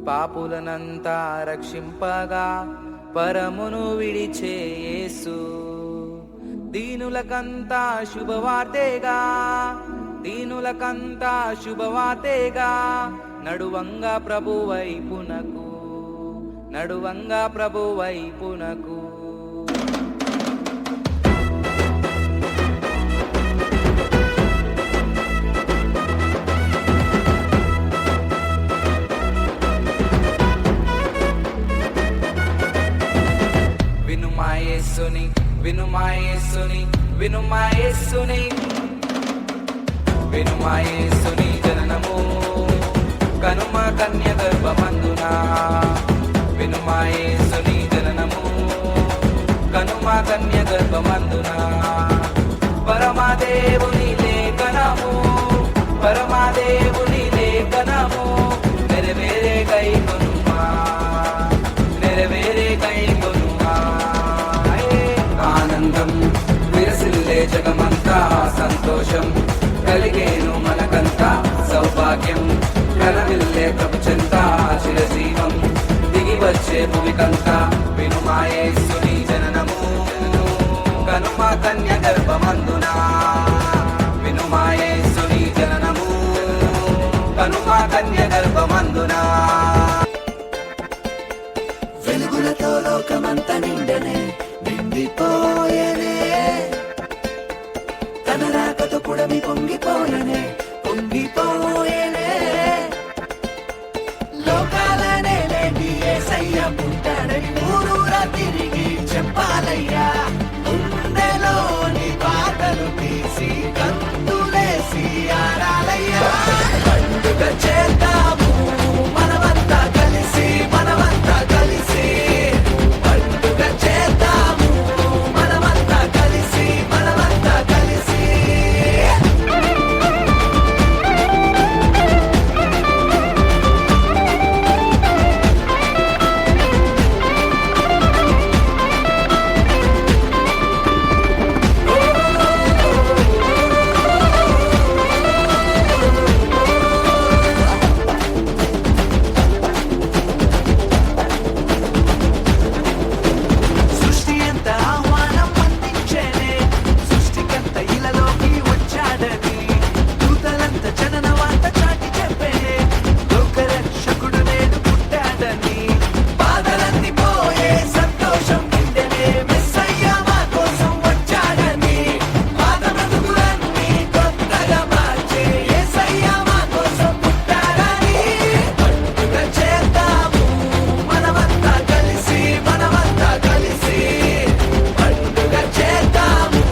పాపులనంతా రక్షింపగా పరమును విడిచే యేసు. దీనులకంతా శుభవార్తేగా, దీనులకంతా శుభవార్తేగా, నడువంగా ప్రభు వైపునకు, నడువంగా ప్రభు వైపునకు. వినుమాయేసుని వినుమాయేసుని వినుమాయేసుని వినుమాయేసుని జననము కనుమ కన్య గర్భమందున. వినుమాయేసుని జననము కనుమ కన్య గర్భమందున. పరమదేవుని లేఖనము, పరమదేవుని లేఖనము నెరవేరే కై కొనుమా, నెరవేరే కై కొనుమా. ఆనందం విరసిల్లే జగమంతా, సంతోషం కలిగేను మనకంతా, సౌభాగ్యం కలవిల్లే ప్రపంచంత, చిరజీవం దిగి వచ్చే భూమికంతా. వినుమాయేసుని జననము కనుమ కన్య గర్భమందున. వినుమాయేసుని జననము కనుమ కన్య గర్భమందున. వెలుగులతో లోకమంత నిండనే, నిండిపోయేనే, తన రాకతో పుడమి పొంగిపోయనే, పొంగిపోయేనే. లోకాలనే లేని యేసయ్య పుట్టాడని ఊరూరా తిరిగి చెప్పాలయ్యా. గుండెలోని పాటలు తీసి కందులేసి ఆడాలయ్యా. పండుగ చేద్దాము మనమంతా కలిసి, మనమంతా కలిసి పండుగ చేద్దాము మనమంతా కలిసి, మనమంతా కలిసి. సృష్టి ఎంత ఆహ్వానం అందించేనే, సృష్టికంత ఇలలోకి వచ్చాడని, దూతలంత జనన వార్త చాటి చెప్పేనే, లోకరక్షకుడు నేడు పుట్టాడని. బాధలన్నీ పోయే సంతోషం నిండెనే, మెస్సయ్య మా కోసం వచ్చాడని. పాత బ్రతుకులన్నీ కొత్తగా మార్చే యేసయ్య మా కోసం పుట్టాడని. పండుగ చేద్దాము మనమంతా కలిసి, మనమంతా కలిసి పండుగ చేద్దాము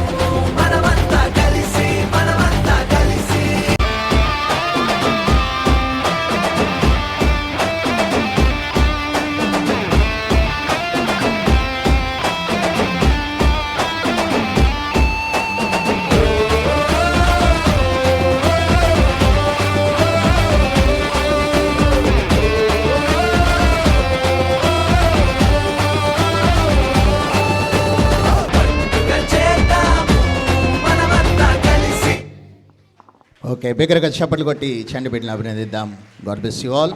మనమంతా కలిసి, మనమంతా కలిసి. పండుగ చేద్దాము మనమంతా కలిసి. ఓకే, బిగ్గరగా చప్పట్లు కొట్టి చండి పెట్టిన అభినందిద్దాం. God bless you all.